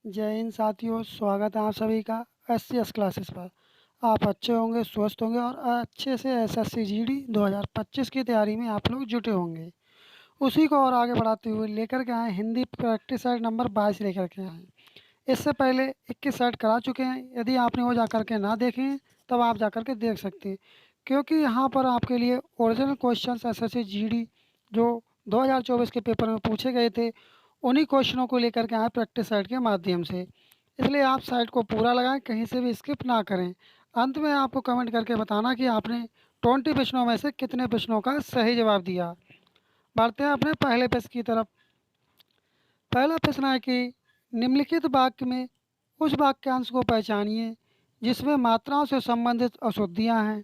जय हिंद साथियों, स्वागत है आप सभी का एस क्लासेस पर। आप अच्छे होंगे, स्वस्थ होंगे और अच्छे से एसएससी जीडी 2025 की तैयारी में आप लोग जुटे होंगे। उसी को और आगे बढ़ाते हुए लेकर के आए हिंदी प्रैक्टिस सेट नंबर 22 लेकर के आए। इससे पहले 21 सेट करा चुके हैं। यदि आपने वो जा कर के ना देखे हैं तब आप जा कर के देख सकते हैं, क्योंकि यहाँ पर आपके लिए ओरिजिनल क्वेश्चन एसएससी जीडी जो 2024 के पेपर में पूछे गए थे, उन्हीं क्वेश्चनों को लेकर के आए प्रैक्टिस सेट के माध्यम से। इसलिए आप साइट को पूरा लगाएं, कहीं से भी स्किप ना करें। अंत में आपको कमेंट करके बताना कि आपने 20 प्रश्नों में से कितने प्रश्नों का सही जवाब दिया। बढ़ते हैं अपने पहले प्रश्न की तरफ। पहला प्रश्न है कि निम्नलिखित वाक्य में उस वाक्यांश को पहचानिए जिसमें मात्राओं से संबंधित अशुद्धियां हैं।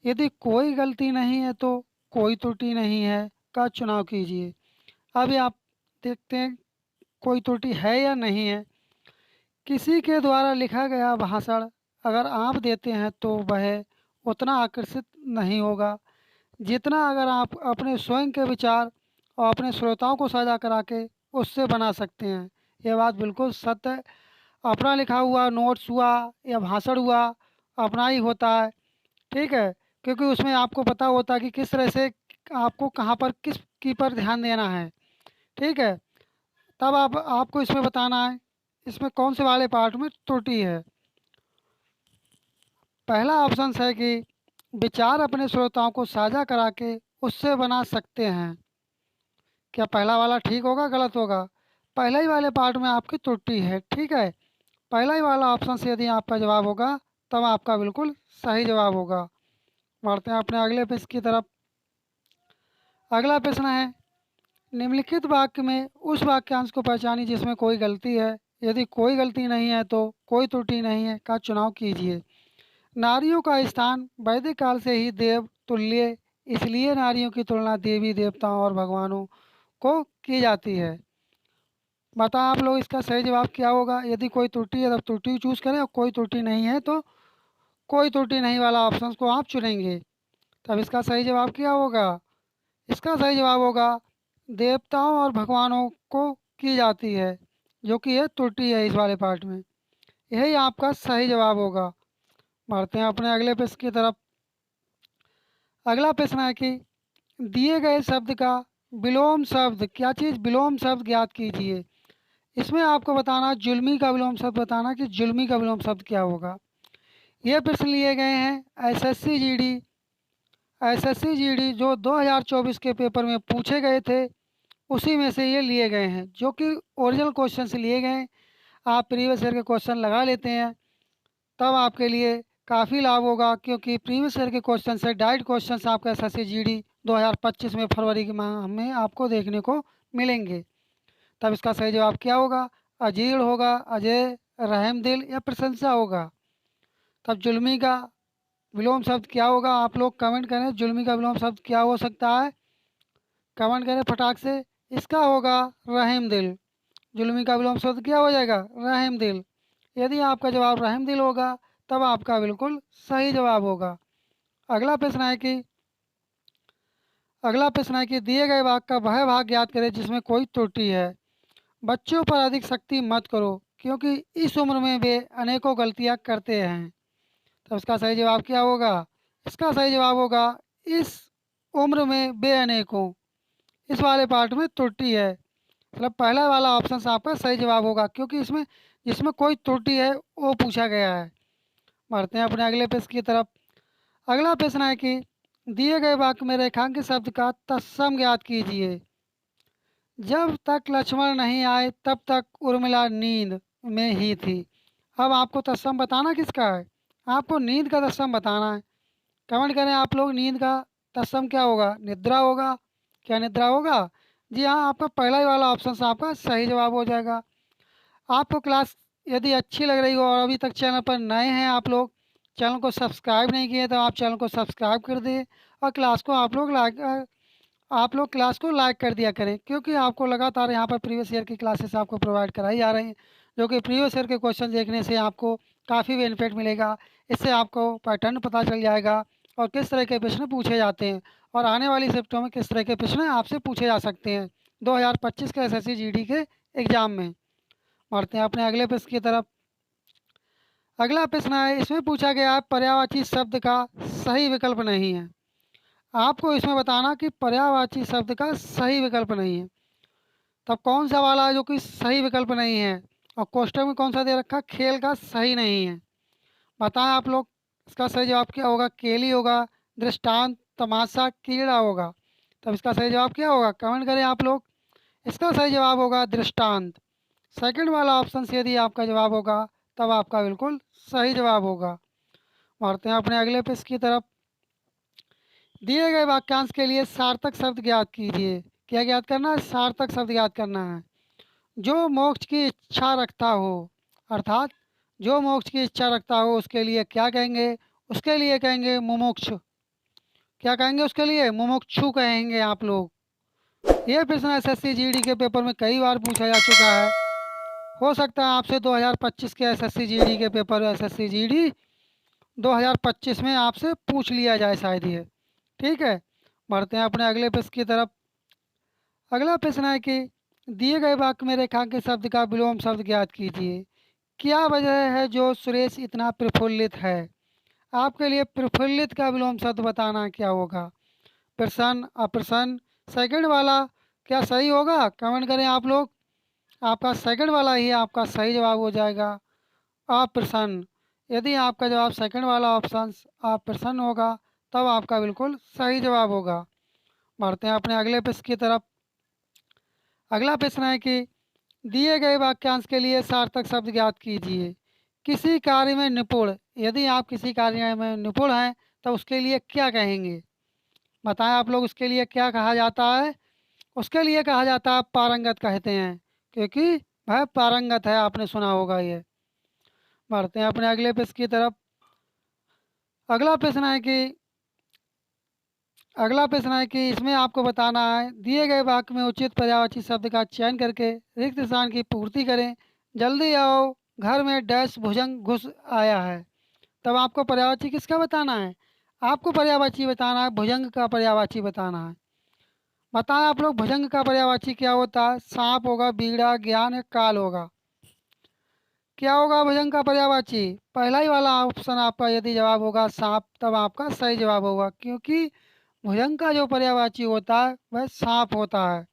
यदि कोई गलती नहीं है तो कोई त्रुटि नहीं है का चुनाव कीजिए। अभी आप देखते हैं कोई त्रुटि है या नहीं है। किसी के द्वारा लिखा गया भाषण अगर आप देते हैं तो वह उतना आकर्षित नहीं होगा जितना अगर आप अपने स्वयं के विचार और अपने श्रोताओं को साझा करा के उससे बना सकते हैं। यह बात बिल्कुल सत्य है। अपना लिखा हुआ नोट्स हुआ या भाषण हुआ अपना ही होता है, ठीक है, क्योंकि उसमें आपको पता होता है कि किस तरह से आपको कहाँ पर किस की पर ध्यान देना है, ठीक है। तब आपको इसमें बताना है इसमें कौन से वाले पार्ट में त्रुटि है। पहला ऑप्शन है कि विचार अपने श्रोताओं को साझा करा के उससे बना सकते हैं। क्या पहला वाला ठीक होगा गलत होगा? पहले ही वाले पार्ट में आपकी त्रुटि है, ठीक है। पहला ही वाला ऑप्शन से यदि आपका जवाब होगा तब आपका बिल्कुल सही जवाब होगा। बढ़ते हैं अपने अगले प्रश्न की तरफ। अगला प्रश्न है निम्नलिखित वाक्य में उस वाक्यांश को पहचानिए जिसमें कोई गलती है। यदि कोई गलती नहीं है तो कोई त्रुटि नहीं है का चुनाव कीजिए। नारियों का स्थान वैदिक काल से ही देव तुल्य, इसलिए नारियों की तुलना देवी देवताओं और भगवानों को की जाती है। बताएं आप लोग इसका सही जवाब क्या होगा। यदि कोई त्रुटि है तब त्रुटि चूज करें और कोई त्रुटि नहीं है तो कोई त्रुटि नहीं वाला ऑप्शन को आप चुनेंगे। तब इसका सही जवाब क्या होगा? इसका सही जवाब होगा देवताओं और भगवानों को की जाती है, जो कि ये त्रुटि है इस वाले पार्ट में। यही आपका सही जवाब होगा। बढ़ते हैं अपने अगले प्रश्न की तरफ। अगला प्रश्न है कि दिए गए शब्द का विलोम शब्द, क्या चीज़ विलोम शब्द ज्ञात कीजिए। इसमें आपको बताना जुल्मी का विलोम शब्द बताना कि जुल्मी का विलोम शब्द क्या होगा। ये प्रश्न लिए गए हैं एसएससी जीडी जो 2024 के पेपर में पूछे गए थे, उसी में से ये लिए गए हैं, जो कि ओरिजिनल क्वेश्चन से लिए गए हैं। आप प्रीवियस ईयर के क्वेश्चन लगा लेते हैं तब आपके लिए काफ़ी लाभ होगा, क्योंकि प्रीवियस ईयर के क्वेश्चन से डायरेक्ट क्वेश्चन आपका एसएससी जीडी 2025 में फरवरी के माह में आपको देखने को मिलेंगे। तब इसका सही जवाब क्या होगा? अजीर्ण होगा, अजय, रहमदिल या प्रशंसा होगा। तब जुल्मी का विलोम शब्द क्या होगा? आप लोग कमेंट करें जुल्मी का विलोम शब्द क्या हो सकता है, कमेंट करें फटाक से। इसका होगा रहमदिल। जुल्मी का विलोम शब्द क्या हो जाएगा? रहमदिल। यदि आपका जवाब रहमदिल होगा तब आपका बिल्कुल सही जवाब होगा। अगला प्रश्न है कि दिए गए वाक्य का वह भाग याद करें जिसमें कोई त्रुटि है। बच्चों पर अधिक सख्ती मत करो क्योंकि इस उम्र में वे अनेकों गलतियां करते हैं। तो इसका सही जवाब क्या होगा? इसका सही जवाब होगा इस उम्र में वे अनेकों। इस वाले पार्ट में त्रुटि है, मतलब पहला वाला ऑप्शन आपका सही जवाब होगा, क्योंकि इसमें जिसमें कोई त्रुटि है वो पूछा गया है। बढ़ते हैं अपने अगले प्रश्न की तरफ। अगला प्रश्न है कि दिए गए वाक्य में रेखांकित शब्द का तत्सम ज्ञात कीजिए। जब तक लक्ष्मण नहीं आए तब तक उर्मिला नींद में ही थी। अब आपको तत्सम बताना किसका है? आपको नींद का तत्सम बताना है। कमेंट करें आप लोग, नींद का तत्सम क्या होगा? निद्रा होगा। क्या निद्रा होगा? जी हाँ, आपका पहला ही वाला ऑप्शन आपका सही जवाब हो जाएगा। आपको क्लास यदि अच्छी लग रही हो और अभी तक चैनल पर नए हैं आप लोग, चैनल को सब्सक्राइब नहीं किए तो आप चैनल को सब्सक्राइब कर दिए और क्लास को आप लोग क्लास को लाइक कर दिया करें, क्योंकि आपको लगातार यहाँ पर प्रीवियस ईयर की क्लासेस आपको प्रोवाइड कराई जा रही हैं, जो कि प्रीवियस ईयर के क्वेश्चन देखने से आपको काफ़ी बेनिफिट मिलेगा। इससे आपको पैटर्न पता चल जाएगा और किस तरह के प्रश्न पूछे जाते हैं और आने वाली शिफ्टों में किस तरह के प्रश्न आपसे पूछे जा सकते हैं 2025 के एसएससी जीडी के एग्ज़ाम में। बढ़ते हैं अपने अगले प्रश्न की तरफ। अगला प्रश्न है, इसमें पूछा गया है पर्यायवाची शब्द का सही विकल्प नहीं है। आपको इसमें बताना कि पर्यायवाची शब्द का सही विकल्प नहीं है। तब कौन सा वाला है जो कि सही विकल्प नहीं है, और क्वेश्चन में कौन सा दे रखा, खेल का सही नहीं है। बताएं आप लोग, इसका सही जवाब क्या होगा? केली होगा, दृष्टांत, तमाशा, कीड़ा होगा। तब इसका सही जवाब क्या होगा? कमेंट करें आप लोग। इसका सही जवाब होगा दृष्टांत। सेकंड वाला ऑप्शन से यदि आपका जवाब होगा तब आपका बिल्कुल सही जवाब होगा। बढ़ते हैं अपने अगले प्रश्न की तरफ। दिए गए वाक्यांश के लिए सार्थक शब्द ज्ञात कीजिए। क्या ज्ञात करना है? सार्थक शब्द ज्ञात करना है। जो मोक्ष की इच्छा रखता हो, अर्थात जो मोक्ष की इच्छा रखता हो उसके लिए क्या कहेंगे? उसके लिए कहेंगे मुमुक्षु। क्या कहेंगे उसके लिए? मुमुक्षु कहेंगे आप लोग। ये प्रश्न एसएससी जीडी के पेपर में कई बार पूछा जा चुका है। हो सकता है आपसे 2025 के एसएससी जीडी के पेपर, एसएससी जीडी 2025 में आपसे पूछ लिया जाए शायद ये। ठीक है, बढ़ते हैं अपने अगले प्रश्न की तरफ। अगला प्रश्न है कि दिए गए वाक्य में रेखांकित शब्द का विलोम शब्द ज्ञात कीजिए। क्या वजह है जो सुरेश इतना प्रफुल्लित है? आपके लिए प्रफुल्लित का विलोम शब्द बताना क्या होगा? प्रसन्न, अप्रसन्न। सेकंड वाला क्या सही होगा? कमेंट करें आप लोग। आपका सेकंड वाला ही आपका सही जवाब हो जाएगा, अप्रसन्न। यदि आपका जवाब सेकंड वाला ऑप्शन अप्रसन्न होगा तब आपका बिल्कुल सही जवाब होगा। बढ़ते हैं अपने अगले प्रश्न की तरफ। अगला प्रश्न है कि दिए गए वाक्यांश के लिए सार्थक शब्द ज्ञात कीजिए। किसी कार्य में निपुण, यदि आप किसी कार्य में निपुण हैं तो उसके लिए क्या कहेंगे? बताएं आप लोग, उसके लिए क्या कहा जाता है? उसके लिए कहा जाता है पारंगत कहते हैं, क्योंकि वह पारंगत है, आपने सुना होगा ये। बढ़ते हैं अपने अगले प्रश्न की तरफ। अगला प्रश्न है कि इसमें आपको बताना है दिए गए वाक्य में उचित पर्यायवाची शब्द का चयन करके रिक्त स्थान की पूर्ति करें। जल्दी आओ, घर में डैश भुजंग घुस आया है। तब आपको पर्यायवाची किसका बताना है? आपको पर्यायवाची बताना है भुजंग का पर्यायवाची बताना है। बताएं आप लोग, भुजंग का पर्यायवाची क्या होता है? सांप होगा, बीड़ा, ज्ञान या काल होगा। क्या होगा भुजंग का पर्यायवाची? पहला ही वाला ऑप्शन आपका यदि जवाब होगा सांप, तब आपका सही जवाब होगा, क्योंकि भुजंग का जो पर्यायवाची होता है वह सांप होता है।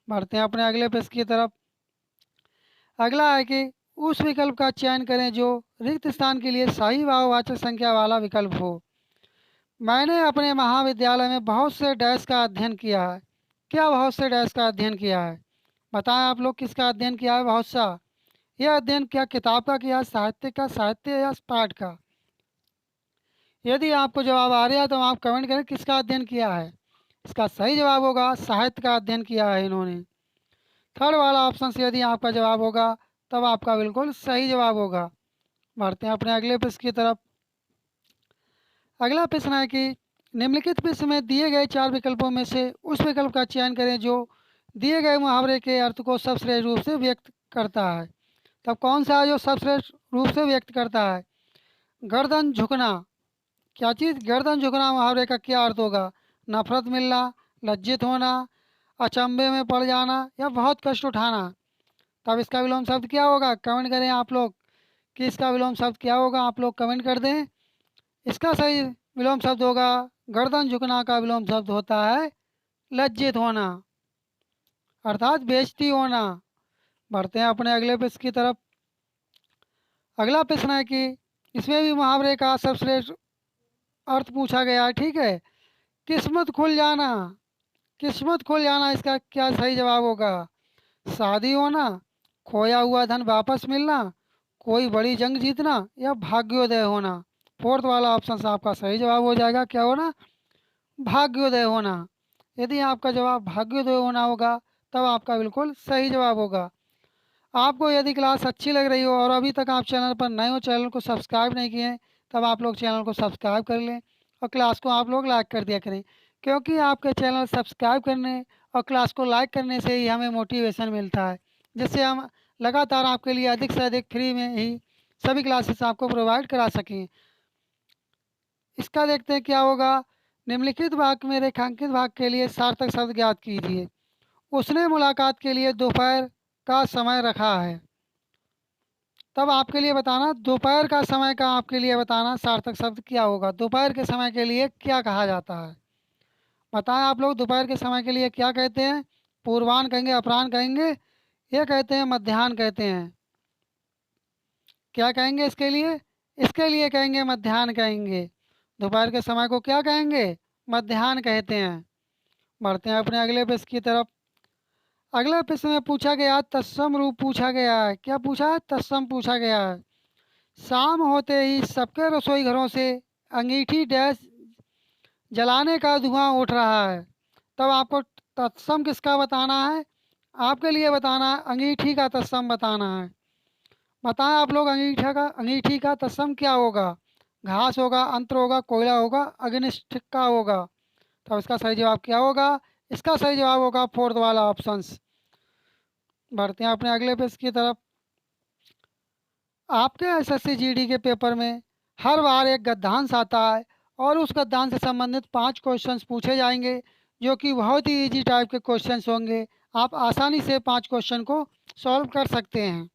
बढ़ते हैं अपने अगले प्रश्न की तरफ। अगला है कि उस विकल्प का चयन करें जो रिक्त स्थान के लिए सही वाचक संख्या वाला विकल्प हो। मैंने अपने महाविद्यालय में बहुत से डैश का अध्ययन किया है। क्या बहुत से डैश का अध्ययन किया है? बताएं आप लोग, किसका अध्ययन किया है बहुत सा? यह अध्ययन क्या किताब का किया, साहित्य का, साहित्य या पाठ का? यदि आपको जवाब आ रहा है तो आप कमेंट करें किसका अध्ययन किया है। इसका सही जवाब होगा साहित्य का अध्ययन किया है इन्होंने। थर्ड वाला ऑप्शन से यदि आपका जवाब होगा तब आपका बिल्कुल सही जवाब होगा। बढ़ते हैं अपने अगले प्रश्न की तरफ। अगला प्रश्न है कि निम्नलिखित प्रश्न में दिए गए 4 विकल्पों में से उस विकल्प का चयन करें जो दिए गए मुहावरे के अर्थ को सबश्रेष्ठ रूप से व्यक्त करता है। तब कौन सा है जो सबश्रेष्ठ रूप से व्यक्त करता है? गर्दन झुकना। क्या चीज़? गर्दन झुकना मुहावरे का क्या अर्थ होगा? नफरत मिलना, लज्जित होना, अचंभे में पड़ जाना या बहुत कष्ट उठाना। तब इसका विलोम शब्द क्या होगा? कमेंट करें आप लोग कि इसका विलोम शब्द क्या होगा, आप लोग कमेंट कर दें। इसका सही विलोम शब्द होगा, गर्दन झुकना का विलोम शब्द होता है लज्जित होना, अर्थात बेइज्जती होना। बढ़ते हैं अपने अगले प्रश्न की तरफ। अगला प्रश्न है कि इसमें भी मुहावरे का सबश्रेष्ठ अर्थ पूछा गया है। ठीक है, किस्मत खुल जाना। किस्मत खुल जाना, इसका क्या सही जवाब होगा? शादी होना, खोया हुआ धन वापस मिलना, कोई बड़ी जंग जीतना या भाग्योदय होना। फोर्थ वाला ऑप्शन से आपका सही जवाब हो जाएगा, क्या होना? भाग्योदय होना। यदि आपका जवाब भाग्योदय होना होगा तब आपका बिल्कुल सही जवाब होगा। आपको यदि क्लास अच्छी लग रही हो और अभी तक आप चैनल पर नए हो, चैनल को सब्सक्राइब नहीं किए हैं, तब आप लोग चैनल को सब्सक्राइब कर लें और क्लास को आप लोग लाइक कर दिया करें, क्योंकि आपके चैनल सब्सक्राइब करने और क्लास को लाइक करने से ही हमें मोटिवेशन मिलता है, जिससे हम लगातार आपके लिए अधिक से अधिक फ्री में ही सभी क्लासेस आपको प्रोवाइड करा सकें। इसका देखते हैं क्या होगा। निम्नलिखित वाक्य में रेखांकित भाग के लिए सार्थक शब्द ज्ञात कीजिए। उसने मुलाकात के लिए दोपहर का समय रखा है। तब आपके लिए बताना दोपहर का समय का आपके लिए बताना सार्थक शब्द क्या होगा। दोपहर के समय के लिए क्या कहा जाता है? बताएं आप लोग, दोपहर के समय के लिए क्या कहते हैं? पूर्वाह्न कहेंगे, अपराह्न कहेंगे, ये कहते हैं मध्याह्न कहते हैं। क्या कहेंगे इसके लिए? इसके लिए कहेंगे मध्याह्न कहेंगे। दोपहर के समय को क्या कहेंगे? मध्याह्न कहते हैं। बढ़ते हैं अपने अगले प्रश्न की तरफ। अगला प्रश्न में पूछा गया तत्सम रूप पूछा गया है। क्या पूछा है? तत्सम पूछा गया है। शाम होते ही सबके रसोई घरों से अंगीठी डैश जलाने का धुआं उठ रहा है। तब आपको तत्सम किसका बताना है? आपके लिए बताना है अंगीठी का तत्सम बताना है। बताएं आप लोग, अंगीठी का तत्सम क्या होगा? घास होगा, अंतर होगा, कोयला होगा, अग्निष्ठ का होगा। तब इसका सही जवाब क्या होगा? इसका सही जवाब होगा फोर्थ वाला ऑप्शंस। बढ़ते हैं अपने अगले पेज की तरफ। आपके एसएससी जीडी के पेपर में हर बार एक गद्यांश आता है और उस गद्यांश से संबंधित 5 क्वेश्चंस पूछे जाएंगे जो कि बहुत ही इजी टाइप के क्वेश्चंस होंगे। आप आसानी से 5 क्वेश्चन को सॉल्व कर सकते हैं,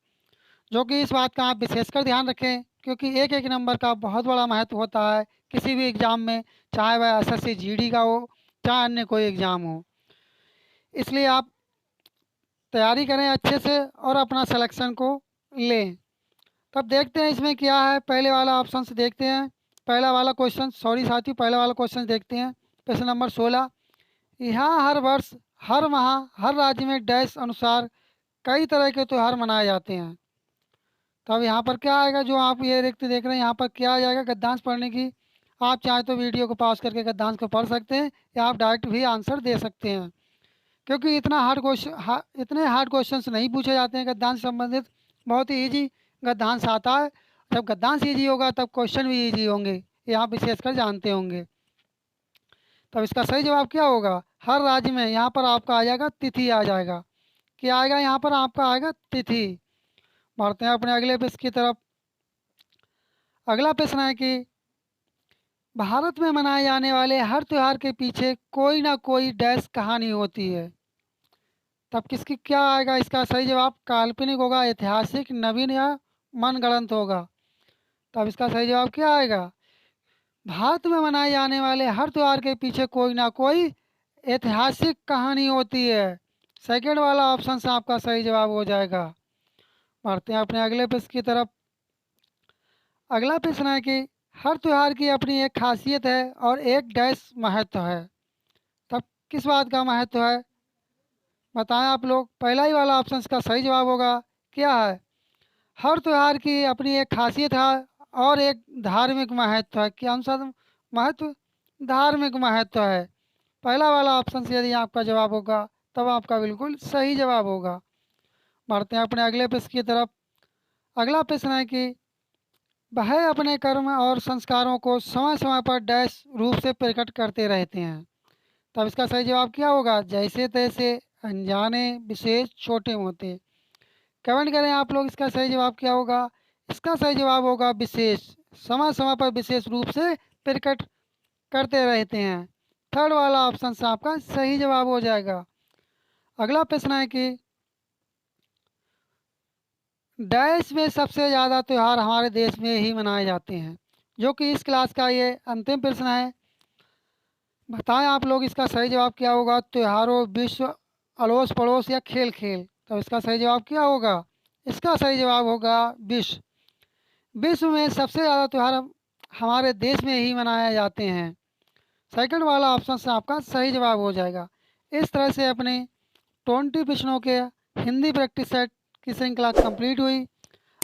जो कि इस बात का आप विशेषकर ध्यान रखें क्योंकि एक एक नंबर का बहुत बड़ा महत्व होता है किसी भी एग्ज़ाम में, चाहे वह एसएससी जीडी का हो चाहे अन्य कोई एग्ज़ाम हो। इसलिए आप तैयारी करें अच्छे से और अपना सिलेक्शन को लें। तब देखते हैं इसमें क्या है। पहले वाला ऑप्शन से देखते हैं। पहला वाला क्वेश्चन, सॉरी साथियों, पहला वाला क्वेश्चन देखते हैं। प्रश्न नंबर 16। यहाँ हर वर्ष, हर माह, हर राज्य में डैश अनुसार कई तरह के त्यौहार मनाए जाते हैं। तब यहाँ पर क्या आएगा? जो आप ये रिक्त देख रहे हैं यहाँ पर क्या आ जाएगा? गद्यांश पढ़ने की। आप चाहें तो वीडियो को पॉज करके गद्यांश को पढ़ सकते हैं या आप डायरेक्ट भी आंसर दे सकते हैं, क्योंकि इतना हार्ड क्वेश्चन इतने हार्ड क्वेश्चंस नहीं पूछे जाते हैं गद्यांश संबंधित। बहुत ही ईजी गद्यांश आता है। जब गद्यांश ईजी होगा तब क्वेश्चन भी ईजी होंगे, ये आप विशेषकर जानते होंगे। तब इसका सही जवाब क्या होगा? हर राज्य में यहाँ पर आपका आ जाएगा तिथि आ जाएगा। क्या आएगा? यहाँ पर आपका आएगा तिथि। बढ़ते हैं अपने अगले प्रश्न की तरफ। अगला प्रश्न है कि भारत में मनाए जाने वाले हर त्यौहार के पीछे कोई ना कोई डैश कहानी होती है। तब किसकी क्या आएगा? इसका सही जवाब काल्पनिक होगा, ऐतिहासिक, नवीन या मनगढ़ंत होगा। तब इसका सही जवाब क्या आएगा? भारत में मनाए जाने वाले हर त्यौहार के पीछे कोई ना कोई ऐतिहासिक कहानी होती है। सेकंड वाला ऑप्शन से आपका सही जवाब हो जाएगा। बढ़ते हैं अपने अगले प्रश्न की तरफ। अगला प्रश्न है कि हर त्यौहार की अपनी एक खासियत है और एक डैश महत्व है। तब किस बात का महत्व है? बताएं आप लोग। पहला ही वाला ऑप्शन का सही जवाब होगा। क्या है? हर त्यौहार की अपनी एक खासियत है और एक धार्मिक महत्व है। क्या सा महत्व? धार्मिक महत्व है। पहला वाला ऑप्शन से यदि आपका जवाब होगा तब आपका बिल्कुल सही जवाब होगा। बढ़ते हैं अपने अगले प्रश्न की तरफ। अगला प्रश्न है कि वह अपने कर्म और संस्कारों को समय समय पर डैश रूप से प्रकट करते रहते हैं। तब इसका सही जवाब क्या होगा? जैसे तैसे, अनजाने, विशेष, छोटे मोटे। कमेंट करें आप लोग, इसका सही जवाब क्या होगा? इसका सही जवाब होगा विशेष। समय समय पर विशेष रूप से प्रकट करते रहते हैं। थर्ड वाला ऑप्शन से आपका सही जवाब हो जाएगा। अगला प्रश्न है कि डैश में सबसे ज़्यादा त्यौहार हमारे देश में ही मनाए जाते हैं, जो कि इस क्लास का ये अंतिम प्रश्न है। बताएं आप लोग, इसका सही जवाब क्या होगा? त्योहारों, विश्व, अड़ोस पड़ोस या खेल खेल। तो इसका सही जवाब क्या होगा? इसका सही जवाब होगा विश्व। विश्व में सबसे ज़्यादा त्यौहार हमारे देश में ही मनाए जाते हैं। सेकंड वाला ऑप्शन से आपका सही जवाब हो जाएगा। इस तरह से अपने 20 प्रश्नों के हिंदी प्रैक्टिस सेट की श्रृंखला कंप्लीट हुई।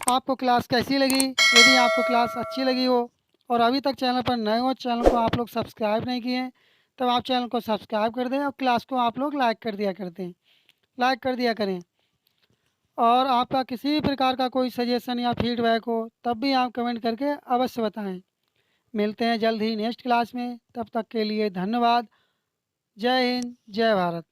आपको क्लास कैसी लगी? यदि आपको क्लास अच्छी लगी हो और अभी तक चैनल पर नए हो, चैनल को आप लोग सब्सक्राइब नहीं किए हैं, तब आप चैनल को सब्सक्राइब कर दें और क्लास को आप लोग लाइक कर दिया करते हैं, लाइक कर दिया करें। और आपका किसी भी प्रकार का कोई सजेशन या फीडबैक हो तब भी आप कमेंट करके अवश्य बताएं। मिलते हैं जल्द ही नेक्स्ट क्लास में, तब तक के लिए धन्यवाद। जय हिंद, जय भारत।